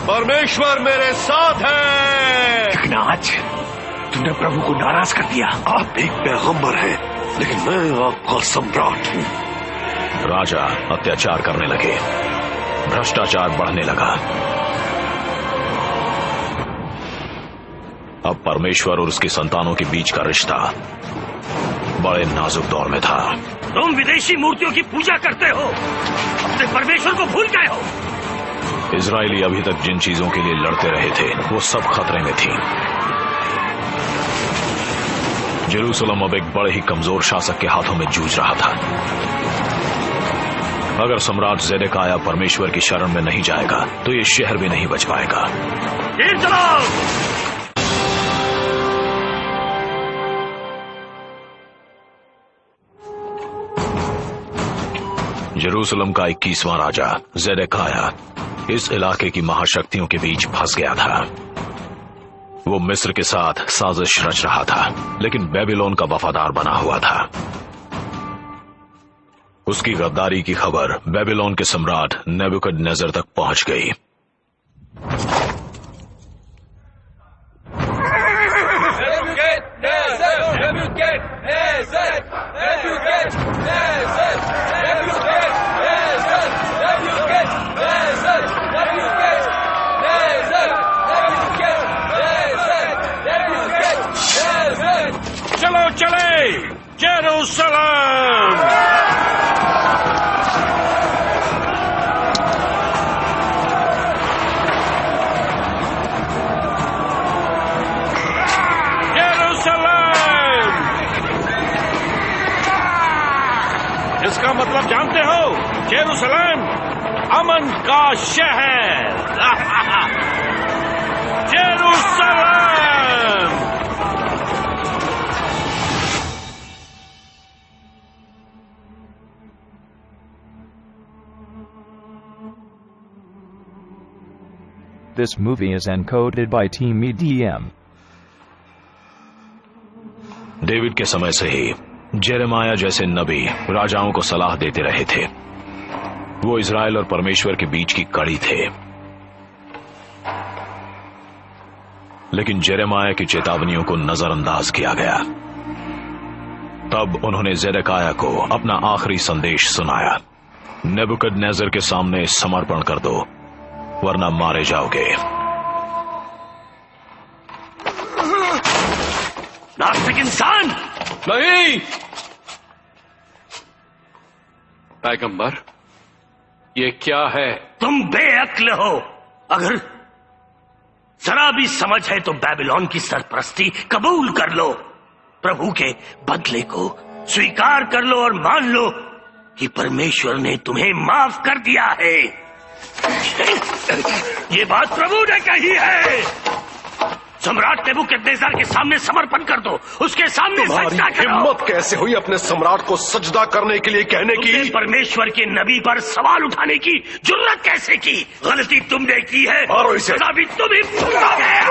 परमेश्वर मेरे साथ है। लेकिन आज तुमने प्रभु को नाराज कर दिया। आप एक पैगंबर हैं, लेकिन मैं आपका सम्राट हूँ। राजा अत्याचार करने लगे, भ्रष्टाचार बढ़ने लगा। अब परमेश्वर और उसकी संतानों के बीच का रिश्ता बड़े नाजुक दौर में था। तुम विदेशी मूर्तियों की पूजा करते हो, अपने परमेश्वर को भूल गए हो। इजरायली अभी तक जिन चीजों के लिए लड़ते रहे थे वो सब खतरे में थी। जेरूसलम अब एक बड़े ही कमजोर शासक के हाथों में जूझ रहा था। अगर सम्राट ज़ेदेकिय्याह परमेश्वर की शरण में नहीं जाएगा तो ये शहर भी नहीं बच पाएगा। तीर चलाओ। जेरूसलम का 21वां राजा ज़ेदेकिय्याह इस इलाके की महाशक्तियों के बीच फंस गया था। वो मिस्र के साथ साजिश रच रहा था, लेकिन बेबीलोन का वफादार बना हुआ था। उसकी गद्दारी की खबर बेबीलोन के सम्राट नेबुकदनेस्सर तक पहुंच गई। चलो चले जेरूसलम। जेरूसलम इसका मतलब जानते हो? जेरूसलम अमन का शहर। Jerusalem. This movie is encoded by Team EDM. David के समय से ही जेरेमाया जैसे नबी राजाओं को सलाह देते रहे थे। वो इज़राइल और परमेश्वर के बीच की कड़ी थे। लेकिन जेरेमाया की चेतावनियों को नजरअंदाज किया गया। तब उन्होंने ज़ेदेकिय्याह को अपना आखिरी संदेश सुनाया। नेबुकदनेस्सर के सामने समर्पण कर दो, वरना मारे जाओगे। नास्तिक इंसान। नहीं पैगंबर, ये क्या है? तुम बेअक्ल हो। अगर जरा भी समझ है तो बेबीलोन की सरपरस्ती कबूल कर लो। प्रभु के बदले को स्वीकार कर लो और मान लो कि परमेश्वर ने तुम्हें माफ कर दिया है। ये बात प्रभु ने कही है। सम्राट नेबुकदनेस्सर के सामने समर्पण कर दो, उसके सामने सजदा करो। हिम्मत कैसे हुई अपने सम्राट को सजदा करने के लिए कहने की? परमेश्वर के नबी पर सवाल उठाने की जुर्रत कैसे की? गलती तुमने की है, मारो इसे। सजा भी तुम ही भुगतोगे।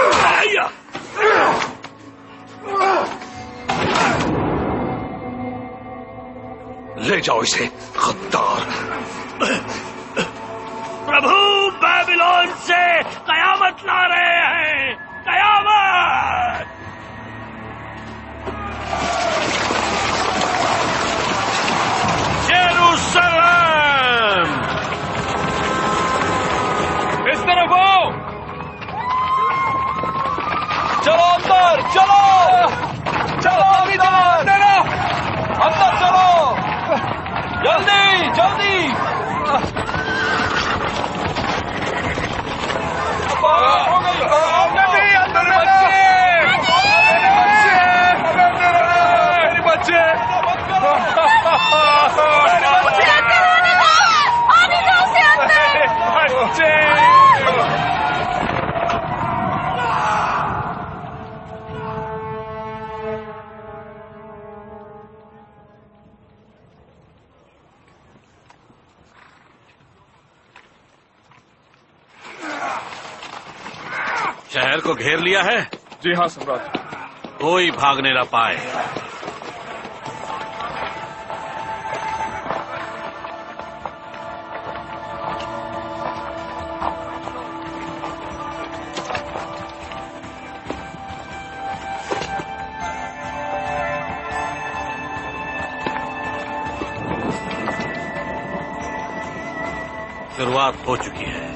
ले जाओ इसे, गद्दार। प्रभु बेबीलोन से कयामत ला रहे हैं। कयामत। जेरूसलम। इस तरफ आओ। चलो अंदर, चलो चलो अंदर, अंदर चलो, जल्दी जल्दी। शहर को घेर लिया है? जी हाँ सम्राट। कोई भागने न पाए। शुरुआत हो चुकी है।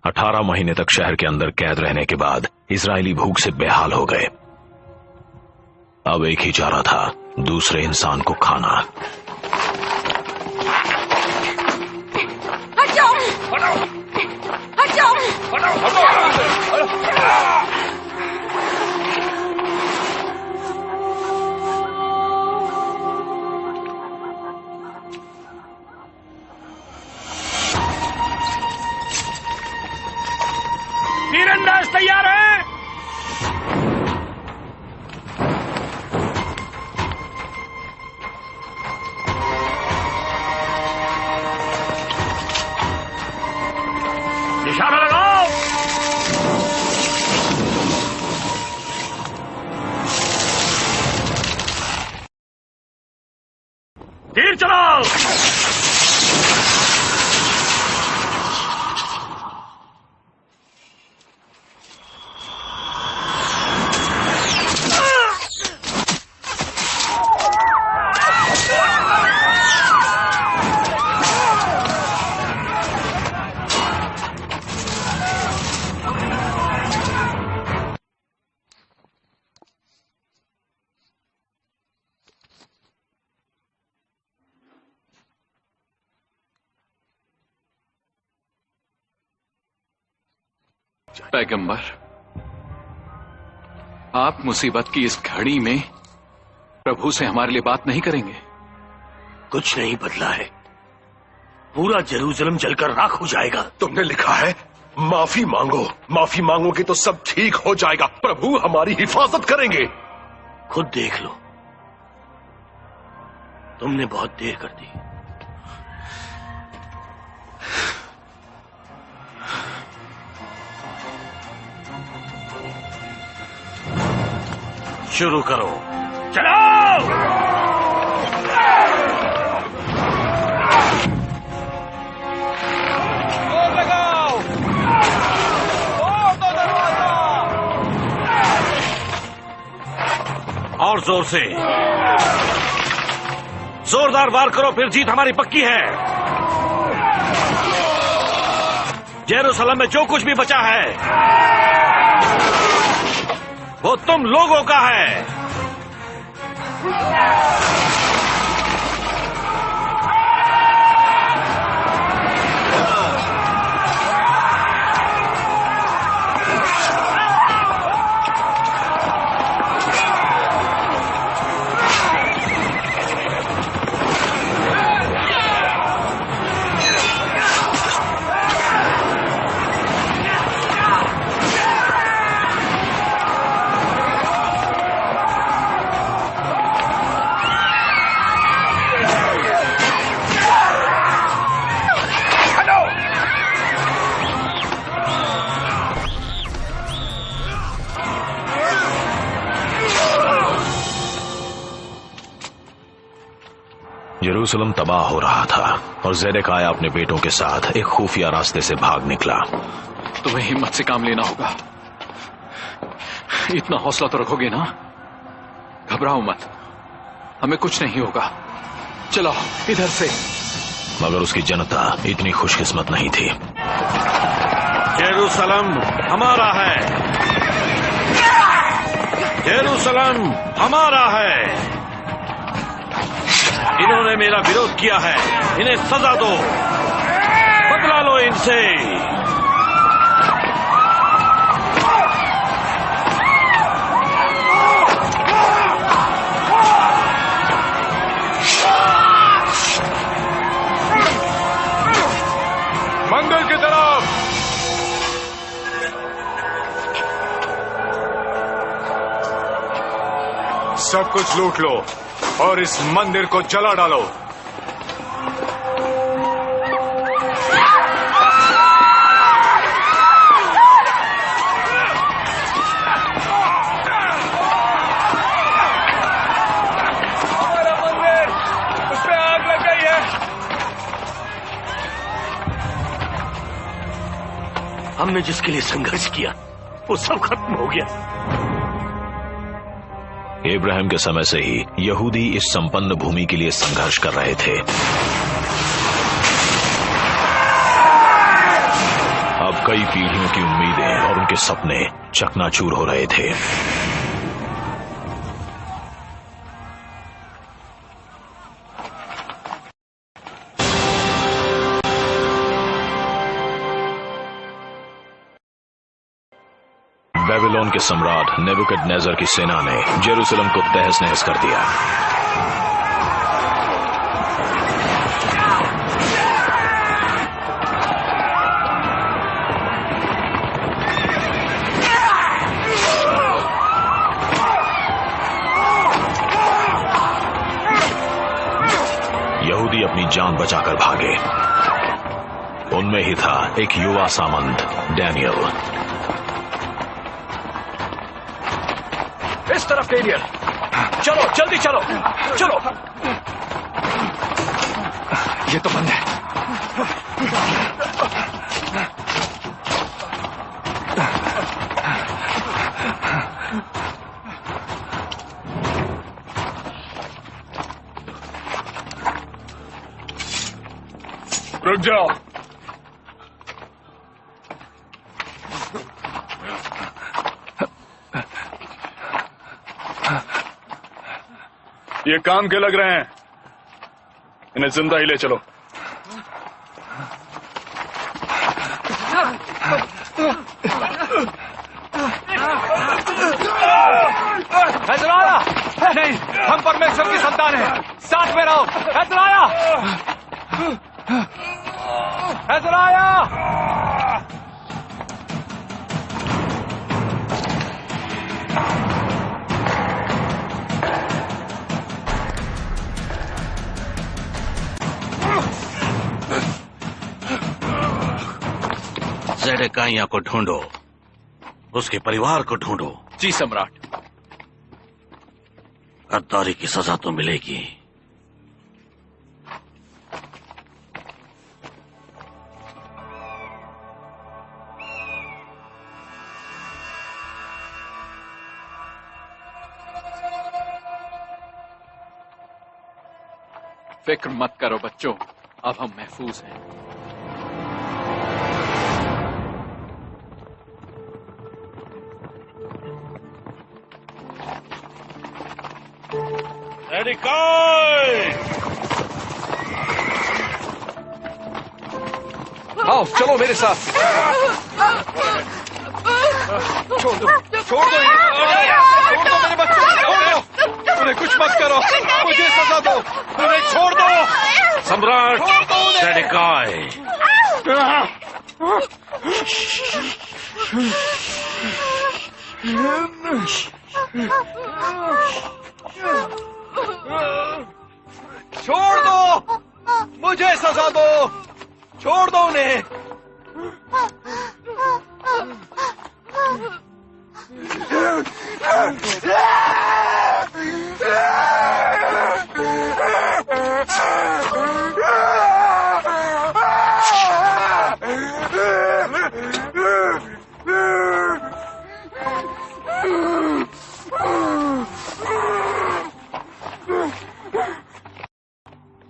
अठारह महीने तक शहर के अंदर कैद रहने के बाद इजरायली भूख से बेहाल हो गए। अब एक ही चारा था, दूसरे इंसान को खाना। हट जाओ! हट जाओ! तीरंदाज तैयार है। निशाना लगाओ। तीर चलाओ। पैगंबर, आप मुसीबत की इस घड़ी में प्रभु से हमारे लिए बात नहीं करेंगे? कुछ नहीं बदला है। पूरा जेरूसलम जलकर राख हो जाएगा। तुमने लिखा है माफी मांगो, माफी मांगोगे तो सब ठीक हो जाएगा, प्रभु हमारी हिफाजत करेंगे। खुद देख लो, तुमने बहुत देर कर दी। शुरू करो। चलो। लगाओ। और जोर से, जोरदार वार करो, फिर जीत हमारी पक्की है। जेरूसलम में जो कुछ भी बचा है वो तुम लोगों का है। जेरूसलम तबाह हो रहा था और ज़ेदेकिया अपने बेटों के साथ एक खुफिया रास्ते से भाग निकला। तुम्हें हिम्मत से काम लेना होगा। इतना हौसला तो रखोगे ना? घबराओ मत, हमें कुछ नहीं होगा। चलो इधर से। मगर उसकी जनता इतनी खुशकिस्मत नहीं थी। जेरूसलम हमारा है, जेरूसलम हमारा है। इन्होंने मेरा विरोध किया है, इन्हें सजा दो, बदला लो इनसे। मंदिर की तरफ। सब कुछ लूट लो और इस मंदिर को जला डालो। हमारा मंदिर, उस पे आग लग गई है। हमने जिसके लिए संघर्ष किया वो सब खत्म हो गया। इब्राहिम के समय से ही यहूदी इस संपन्न भूमि के लिए संघर्ष कर रहे थे। अब कई पीढ़ियों की उम्मीदें और उनके सपने चकनाचूर हो रहे थे। बेबीलोन के सम्राट नेबुकदनेस्सर की सेना ने जेरूसलम को तहस नहस कर दिया। यहूदी अपनी जान बचाकर भागे। उनमें ही था एक युवा सामंत डैनियल। इस तरफ डेनियल, चलो जल्दी चलो चलो। ये तो बंद है। रुक जाओ। ये काम के लग रहे हैं, इन्हें जिंदा ही ले चलो। हैजराया, नहीं, हम परमेश्वर की संतान हैं, साथ में रहो। हैजराया, हैजराया। ज़ेडेकिय्याह को ढूंढो, उसके परिवार को ढूंढो। जी सम्राट। गद्दारी की सजा तो मिलेगी। फिक्र मत करो बच्चों, अब हम महफूज हैं। आओ चलो मेरे साथ। छोड़ दो, छोड़ दो, छोड़ दो मेरे बच्चों, छोड़ दो। उन्हें कुछ मत करो, मुझे सजा दो, उन्हें छोड़ दो। सम्राट ज़ेडेकिय्याह, छोड़ दो, मुझे सजा दो, छोड़ दो उन्हें।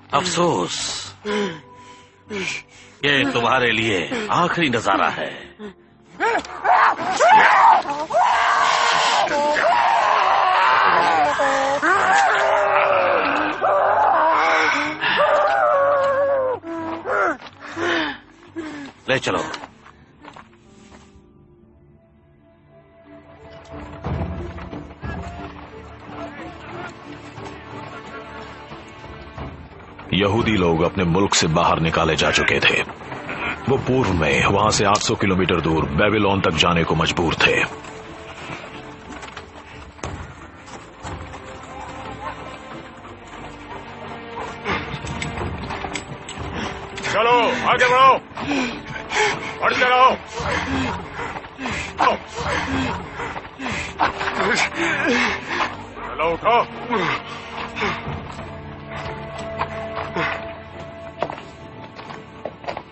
अफसोस, ये तुम्हारे लिए आखिरी नजारा है। ले चलो। यहूदी लोग अपने मुल्क से बाहर निकाले जा चुके थे। वो पूर्व में वहां से 800 किलोमीटर दूर बेबीलोन तक जाने को मजबूर थे। चलो आगे बढ़ो, बढ़ते रहो। चलो उठो।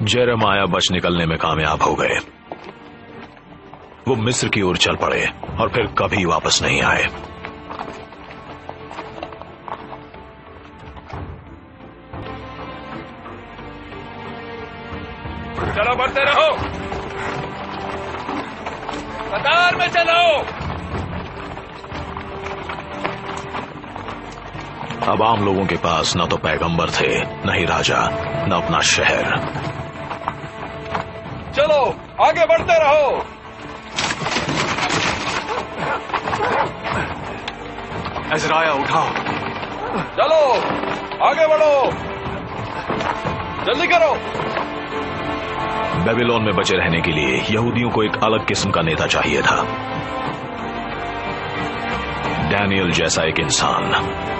जेरेमाया बच निकलने में कामयाब हो गए। वो मिस्र की ओर चल पड़े और फिर कभी वापस नहीं आए। चलो बढ़ते रहो, कतार में चलो। अब आम लोगों के पास न तो पैगंबर थे, न ही राजा, न अपना शहर। चलो आगे बढ़ते रहो। अज़राया उठाओ। चलो आगे बढ़ो, जल्दी करो। बेबीलोन में बचे रहने के लिए यहूदियों को एक अलग किस्म का नेता चाहिए था। डैनियल जैसा एक इंसान।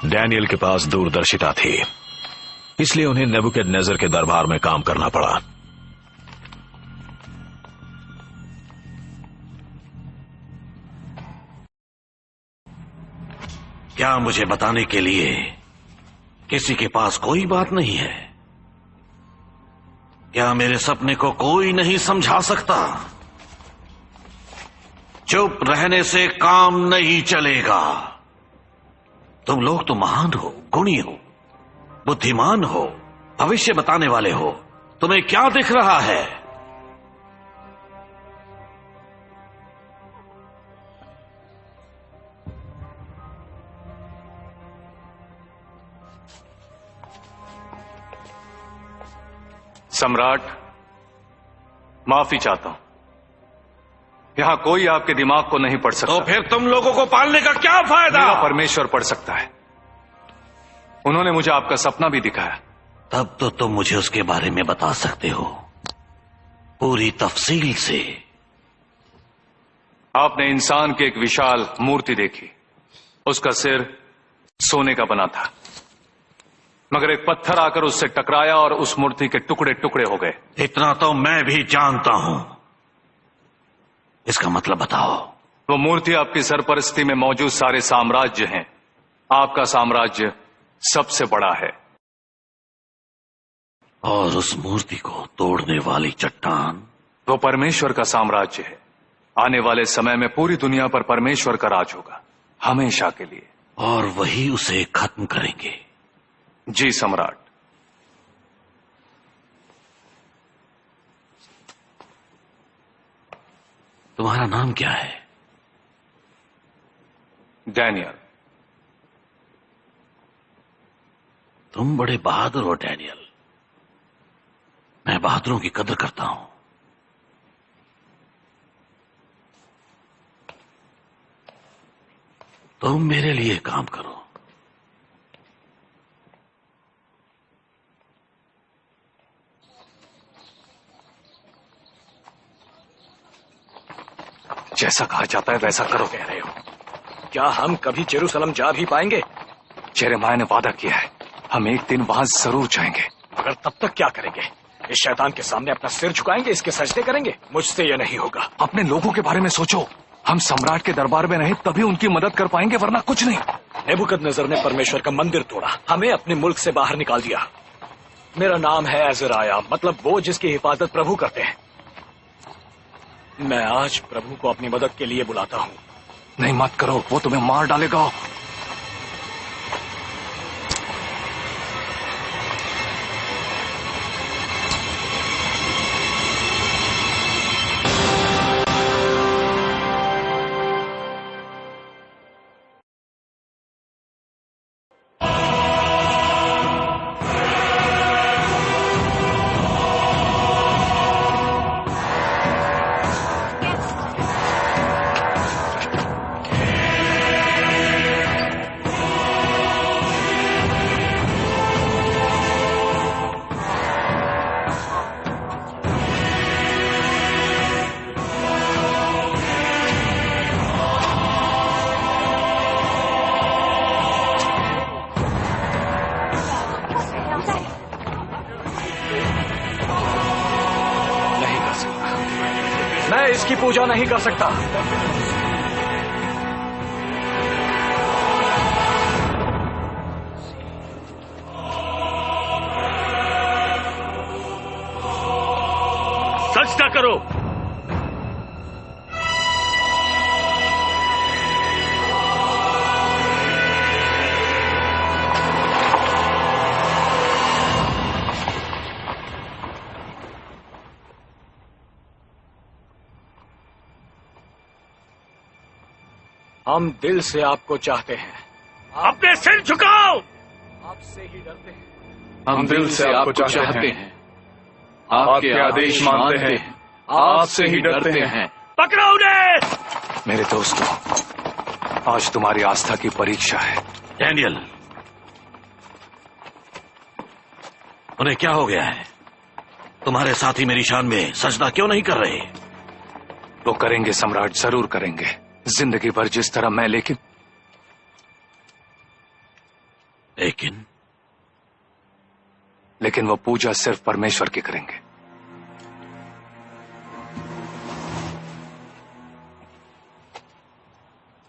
डैनियल के पास दूरदर्शिता थी, इसलिए उन्हें नेबुकदनेस्सर के दरबार में काम करना पड़ा। क्या मुझे बताने के लिए किसी के पास कोई बात नहीं है? क्या मेरे सपने को कोई नहीं समझा सकता? चुप रहने से काम नहीं चलेगा। तुम लोग तो महान हो, गुणी हो, बुद्धिमान हो, भविष्य बताने वाले हो। तुम्हें क्या दिख रहा है? सम्राट, माफी चाहता हूं। यहां कोई आपके दिमाग को नहीं पढ़ सकता। तो फिर तुम लोगों को पालने का क्या फायदा? मेरा परमेश्वर पढ़ सकता है। उन्होंने मुझे आपका सपना भी दिखाया। तब तो तुम मुझे उसके बारे में बता सकते हो, पूरी तफसील से। आपने इंसान की एक विशाल मूर्ति देखी। उसका सिर सोने का बना था, मगर एक पत्थर आकर उससे टकराया और उस मूर्ति के टुकड़े टुकड़े हो गए। इतना तो मैं भी जानता हूं। इसका मतलब बताओ। वो मूर्ति आपकी सरपरस्ती में मौजूद सारे साम्राज्य हैं। आपका साम्राज्य सबसे बड़ा है। और उस मूर्ति को तोड़ने वाली चट्टान? वो परमेश्वर का साम्राज्य है। आने वाले समय में पूरी दुनिया पर परमेश्वर का राज होगा, हमेशा के लिए। और वही उसे खत्म करेंगे। जी सम्राट। तुम्हारा नाम क्या है? डैनियल। तुम बड़े बहादुर हो डैनियल। मैं बहादुरों की कदर करता हूं। तुम मेरे लिए काम करो। जैसा कहा जाता है वैसा करो। कह रहे हो? क्या हम कभी जेरूसलम जा भी पाएंगे? यिर्मयाह ने वादा किया है, हम एक दिन वहां जरूर जाएंगे। मगर तब तक क्या करेंगे? इस शैतान के सामने अपना सिर झुकाएंगे, इसके सजदे करेंगे? मुझसे यह नहीं होगा। अपने लोगों के बारे में सोचो। हम सम्राट के दरबार में रहे तभी उनकी मदद कर पाएंगे, वरना कुछ नहीं। नेबुकदनेस्सर ने परमेश्वर का मंदिर तोड़ा, हमें अपने मुल्क से बाहर निकाल दिया। मेरा नाम है अज़राया, मतलब वो जिसकी हिफाजत प्रभु करते हैं। मैं आज प्रभु को अपनी मदद के लिए बुलाता हूँ। नहीं मत करो, वो तुम्हें मार डालेगा। मैं इसकी पूजा नहीं कर सकता। सजदा करो। हम दिल से आपको चाहते हैं। अपने सिर झुकाओ। आपसे ही डरते हैं। हम दिल से आपको चाहते हैं, आपके आदेश मानते हैं, आपसे ही डरते हैं। पकड़ो उन्हें। मेरे दोस्तों, आज तुम्हारी आस्था की परीक्षा है। डैनियल, उन्हें क्या हो गया है? तुम्हारे साथी मेरी शान में सजदा क्यों नहीं कर रहे? वो करेंगे सम्राट, जरूर करेंगे, जिंदगी भर जिस तरह मैं। लेकिन लेकिन वो पूजा सिर्फ परमेश्वर की करेंगे।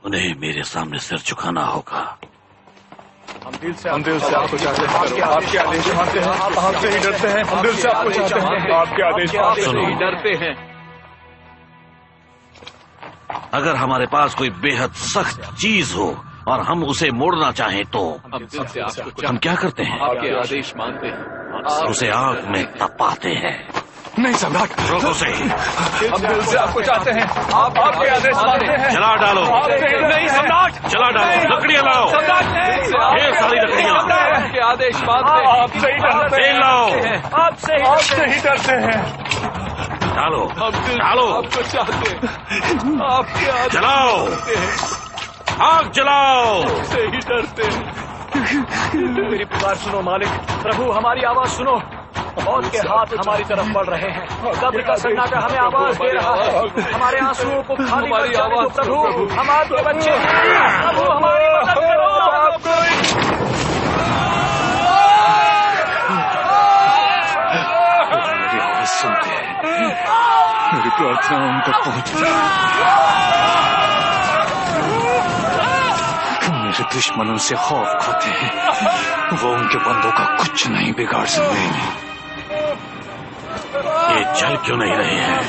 उन्हें मेरे सामने सिर झुकाना होगा। हम दिल से आपको चाहते हैं, आपके आदेश मानते हैं, आप हमसे ही डरते हैं। हम दिल से आपको चाहते हैं, आपके आदेश मानते हैं, डरते हैं। अगर हमारे पास कोई बेहद सख्त चीज हो और हम उसे मोड़ना चाहें तो हम क्या करते हैं? आपके आदेश मानते हैं, उसे आग में तपाते हैं। नहीं सम्राट, रोको से। हम दिल से आपको चाहते हैं, आप आपके आदेश मानते हैं। जला डालो। नहीं सम्राट, जला डालो। लकड़ियां लाओ। ढेर सारी लकड़ियां। आपके आदेश मानते हैं, आपसे ही डरते हैं। लाओ। आपसे ही डरते हैं। डालो डालो। आपको चाहते हैं, आपके आदेश जलाओ। आग जलाओ। से ही डरते हैं। मेरी पुकार सुनो मालिक, प्रभु हमारी आवाज सुनो। मौत के हाथ हमारी तरफ बढ़ रहे हैं। कब्र का सन्नाटा हमें आवाज दे रहा है। हमारे आंसुओं को खाली मत जाने दो प्रभु। हम आपके बच्चे हैं, प्रभु हमारी मदद करो। मेरी आवाज सुनते हैं, मेरी प्रार्थना उन तक पहुंचती है। मेरे दुश्मन उनसे खौफ खाते हैं, वो उनके बंदों का कुछ नहीं बिगाड़ सकते। ये चल क्यों नहीं रहे हैं?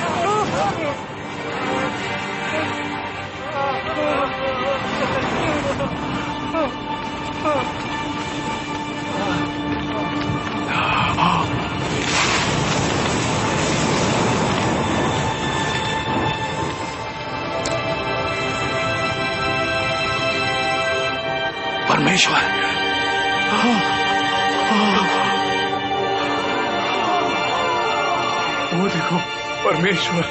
परमेश्वर, वो देखो परमेश्वर।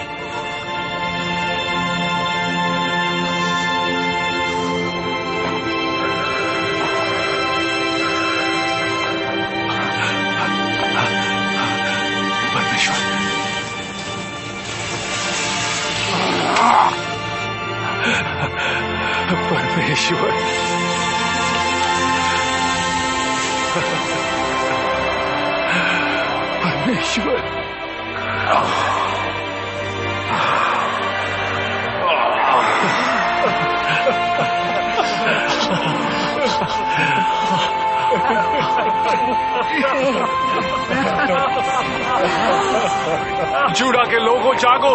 परमेश्वर, परमेश्वर, परमेश्वर। जूडा के लोगों जागो,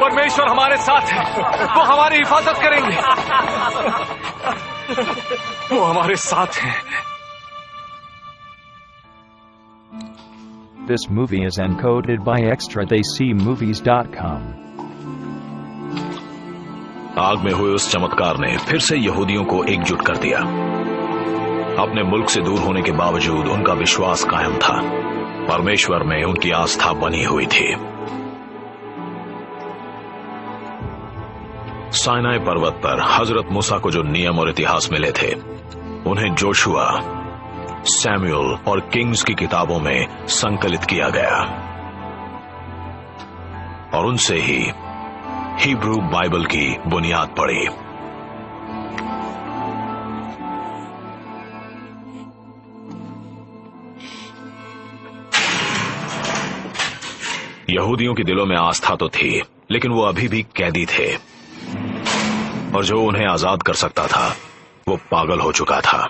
परमेश्वर हमारे साथ है। वो हमारी हिफाजत करेंगे। वो हमारे साथ हैं। This movie is encoded by extradaycmovies.com. आग में हुए उस चमत्कार ने फिर से यहूदियों को एकजुट कर दिया। अपने मुल्क से दूर होने के बावजूद उनका विश्वास कायम था। परमेश्वर में उनकी आस्था बनी हुई थी। साइनाई पर्वत पर हजरत मूसा को जो नियम और इतिहास मिले थे, उन्हें जोशुआ, सैमुअल और किंग्स की किताबों में संकलित किया गया और उनसे ही हिब्रू बाइबल की बुनियाद पड़ी। यहूदियों के दिलों में आस्था तो थी, लेकिन वो अभी भी कैदी थे और जो उन्हें आजाद कर सकता था वो पागल हो चुका था।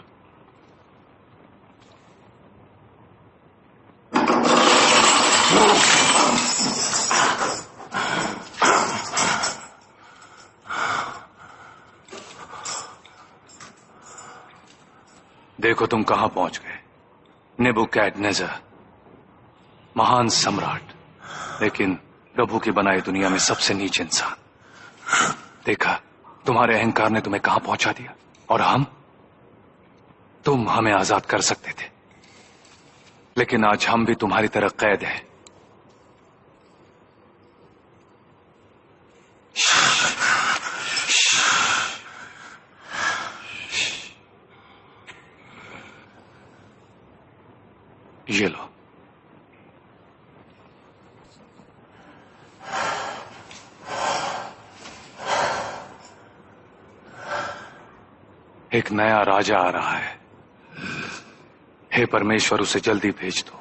देखो तुम कहां पहुंच गए। नेबुकदनेस्सर, महान सम्राट, लेकिन प्रभु की बनाई दुनिया में सबसे नीच इंसान। देखा तुम्हारे अहंकार ने तुम्हें कहां पहुंचा दिया। और तुम हमें आजाद कर सकते थे, लेकिन आज हम भी तुम्हारी तरह कैद हैं। ये लो। एक नया राजा आ रहा है। हे परमेश्वर, उसे जल्दी भेज दो।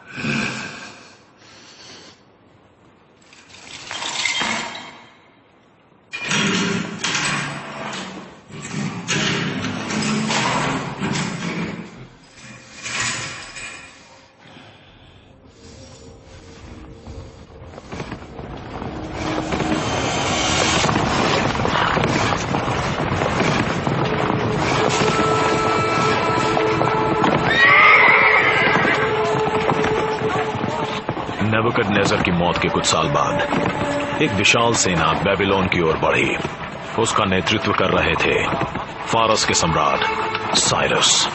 नेबुकदनेस्सर की मौत के कुछ साल बाद एक विशाल सेना बेबीलोन की ओर बढ़ी। उसका नेतृत्व कर रहे थे फारस के सम्राट साइरस।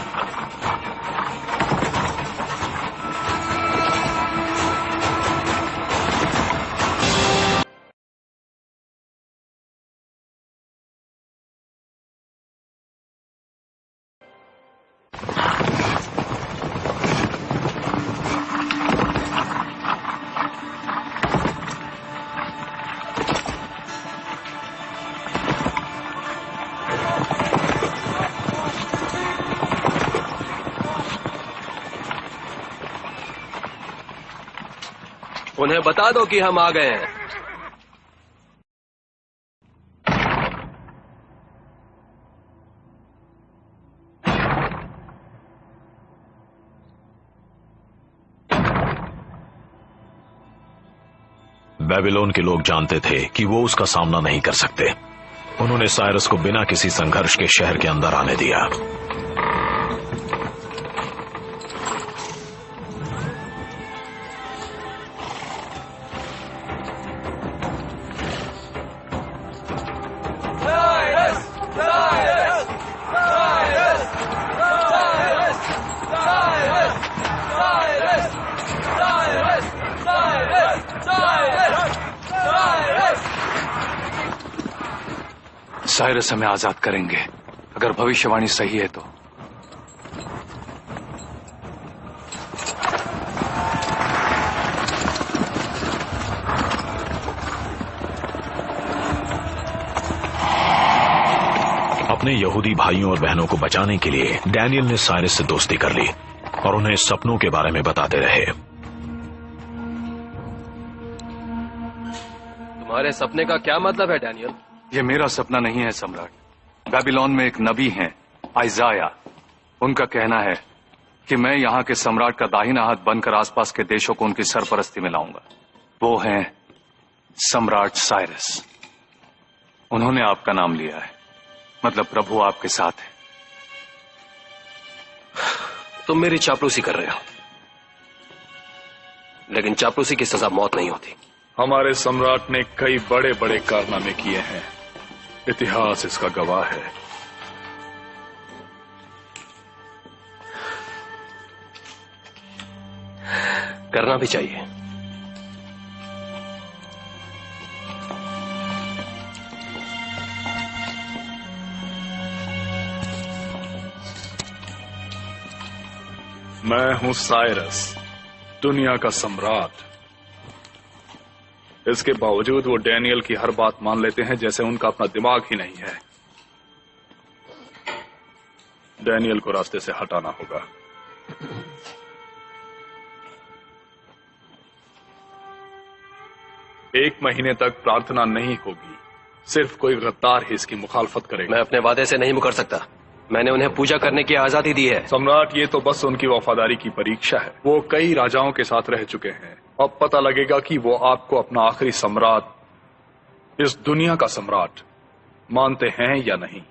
उन्हें बता दो कि हम आ गए हैं। बेबीलोन के लोग जानते थे कि वो उसका सामना नहीं कर सकते। उन्होंने साइरस को बिना किसी संघर्ष के शहर के अंदर आने दिया। साइरस हमें आजाद करेंगे अगर भविष्यवाणी सही है तो। अपने यहूदी भाइयों और बहनों को बचाने के लिए डैनियल ने साइरस से दोस्ती कर ली और उन्हें सपनों के बारे में बताते रहे। तुम्हारे सपने का क्या मतलब है डैनियल? ये मेरा सपना नहीं है सम्राट। बेबीलोन में एक नबी हैं, आइजाया। उनका कहना है कि मैं यहाँ के सम्राट का दाहिना हाथ बनकर आसपास के देशों को उनकी सरपरस्ती में लाऊंगा। वो हैं सम्राट साइरस। उन्होंने आपका नाम लिया है, मतलब प्रभु आपके साथ है। तुम मेरी चापलूसी कर रहे हो, लेकिन चापलूसी की सजा मौत नहीं होती। हमारे सम्राट ने कई बड़े बड़े कारनामे किए हैं, इतिहास इसका गवाह है। करना भी चाहिए। मैं हूं साइरस, दुनिया का सम्राट। इसके बावजूद वो डैनियल की हर बात मान लेते हैं जैसे उनका अपना दिमाग ही नहीं है। डैनियल को रास्ते से हटाना होगा। 1 महीने तक प्रार्थना नहीं होगी। सिर्फ कोई गद्दार ही इसकी मुखालफत करेगा। मैं अपने वादे से नहीं मुकर सकता। मैंने उन्हें पूजा करने की आजादी दी है। सम्राट, ये तो बस उनकी वफादारी की परीक्षा है। वो कई राजाओं के साथ रह चुके हैं। अब पता लगेगा कि वो आपको अपना आखिरी सम्राट, इस दुनिया का सम्राट मानते हैं या नहीं।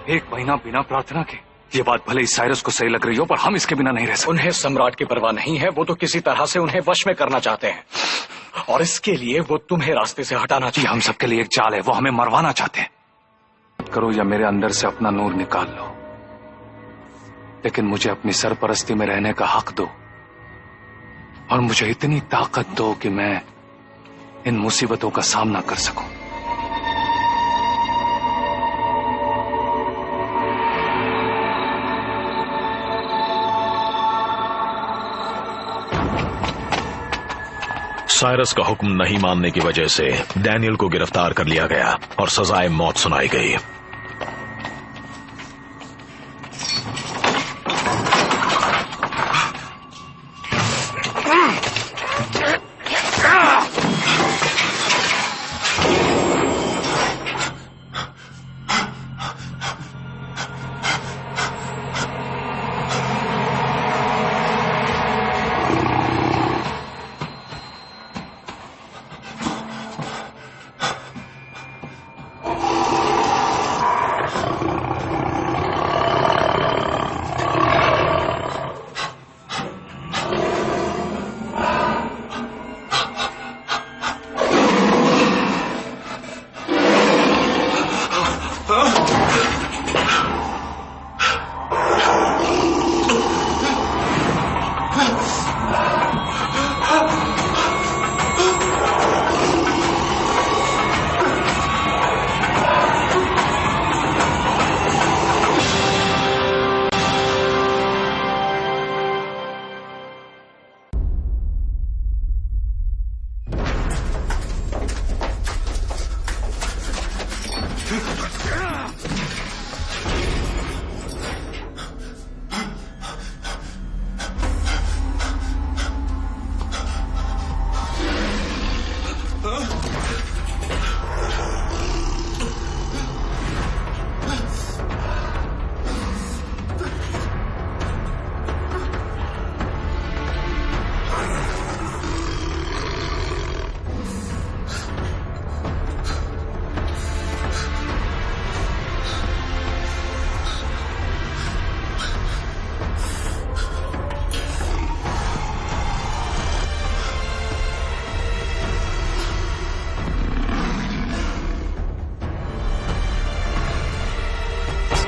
एक महीना बिना प्रार्थना के, ये बात भले ही साइरस को सही लग रही हो, पर हम इसके बिना नहीं रह सकते। उन्हें सम्राट की परवाह नहीं है। वो तो किसी तरह से उन्हें वश में करना चाहते हैं, और इसके लिए वो तुम्हें रास्ते से हटाना चाहिए। हम सबके लिए एक चाल है, वो हमें मरवाना चाहते हैं। करो या मेरे अंदर से अपना नूर निकाल लो, लेकिन मुझे अपनी सरपरस्ती में रहने का हक दो, और मुझे इतनी ताकत दो कि मैं इन मुसीबतों का सामना कर सकूं। साइरस का हुक्म नहीं मानने की वजह से डैनियल को गिरफ्तार कर लिया गया और सजाए मौत सुनाई गई।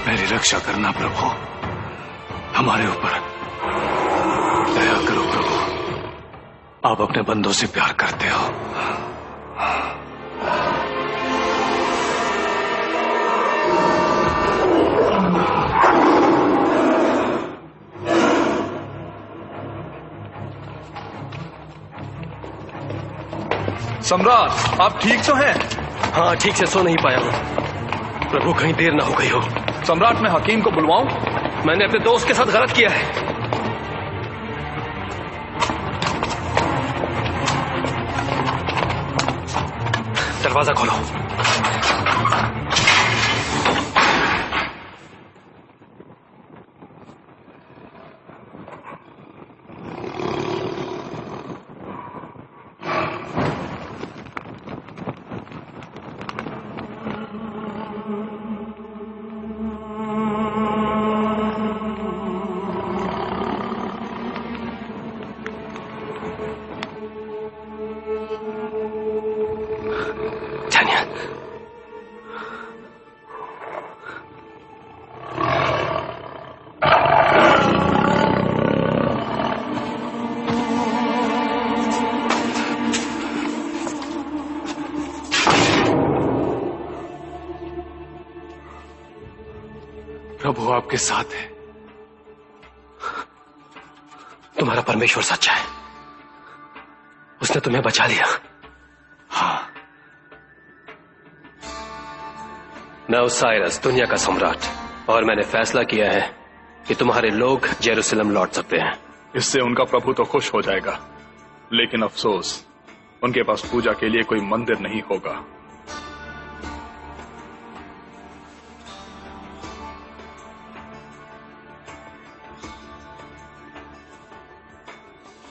मेरी रक्षा करना प्रभु, हमारे ऊपर दया करो प्रभु। आप अपने बंदों से प्यार करते हो। सम्राट, आप ठीक तो हैं? हाँ, ठीक से सो नहीं पाया हूँ प्रभु, कहीं देर ना हो गई हो। सम्राट, मैं हकीम को बुलवाऊं? मैंने अपने दोस्त के साथ गलत किया है। दरवाजा खोलो। प्रभु आपके साथ है। तुम्हारा परमेश्वर सच्चा है, उसने तुम्हें बचा लिया। हाँ, मैं ओसाइरस, दुनिया का सम्राट, और मैंने फैसला किया है कि तुम्हारे लोग जेरूसलम लौट सकते हैं। इससे उनका प्रभु तो खुश हो जाएगा, लेकिन अफसोस, उनके पास पूजा के लिए कोई मंदिर नहीं होगा।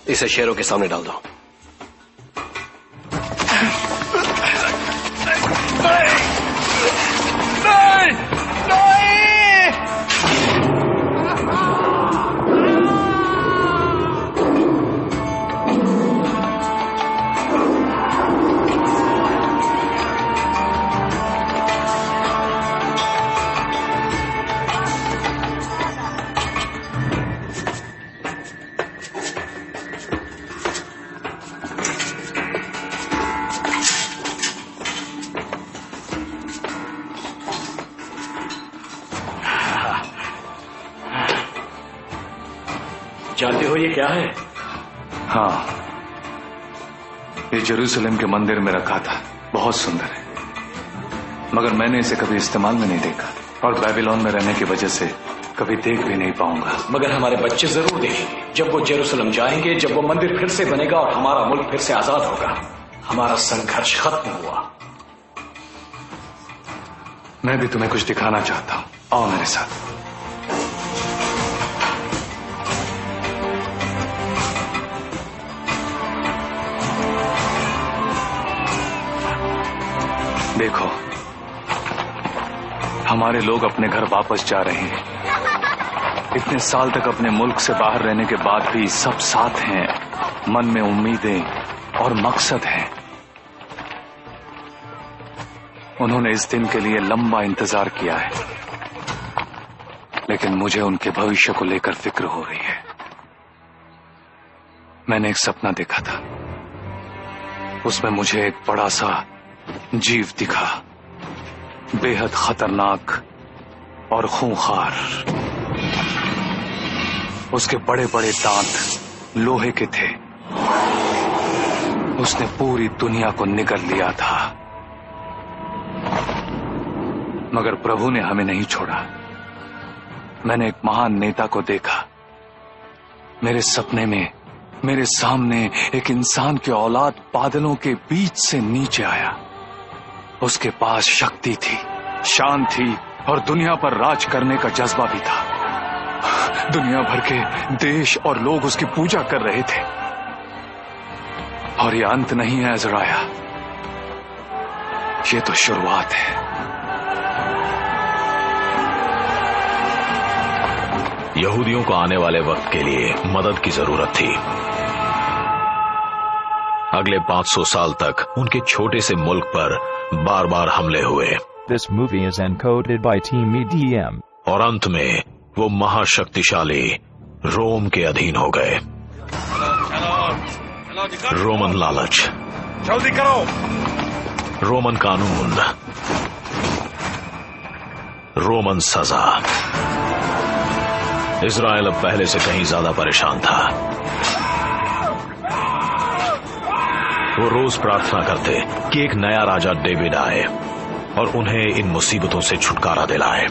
इसे शेरों के सामने डाल दो। जानते हो ये क्या है? हाँ, ये जेरूसलम के मंदिर में रखा था, बहुत सुंदर है, मगर मैंने इसे कभी इस्तेमाल में नहीं देखा, और बेबीलोन में रहने की वजह से कभी देख भी नहीं पाऊंगा। मगर हमारे बच्चे जरूर देखेंगे जब वो जेरूसलम जाएंगे, जब वो मंदिर फिर से बनेगा और हमारा मुल्क फिर से आजाद होगा। हमारा संघर्ष खत्म हुआ। मैं भी तुम्हें कुछ दिखाना चाहता हूं, आओ मेरे साथ। देखो, हमारे लोग अपने घर वापस जा रहे हैं। इतने साल तक अपने मुल्क से बाहर रहने के बाद भी सब साथ हैं, मन में उम्मीदें और मकसद हैं। उन्होंने इस दिन के लिए लंबा इंतजार किया है, लेकिन मुझे उनके भविष्य को लेकर फिक्र हो रही है। मैंने एक सपना देखा था, उसमें मुझे एक बड़ा सा जीव दिखा, बेहद खतरनाक और खूंखार। उसके बड़े बड़े दांत लोहे के थे। उसने पूरी दुनिया को निगल लिया था, मगर प्रभु ने हमें नहीं छोड़ा। मैंने एक महान नेता को देखा। मेरे सपने में मेरे सामने एक इंसान की औलाद बादलों के बीच से नीचे आया। उसके पास शक्ति थी, शान थी और दुनिया पर राज करने का जज्बा भी था। दुनिया भर के देश और लोग उसकी पूजा कर रहे थे। और ये अंत नहीं है अज़राया, ये तो शुरुआत है। यहूदियों को आने वाले वक्त के लिए मदद की जरूरत थी। अगले 500 साल तक उनके छोटे से मुल्क पर बार बार हमले हुए। This movie is encoded by Team EDM. और अंत में वो महाशक्तिशाली रोम के अधीन हो गए। रोमन लालच, जल्दी करो, रोमन कानून, रोमन सजा। इजराइल अब पहले से कहीं ज्यादा परेशान था। वो रोज प्रार्थना करते कि एक नया राजा डेविड आए और उन्हें इन मुसीबतों से छुटकारा दिलाए।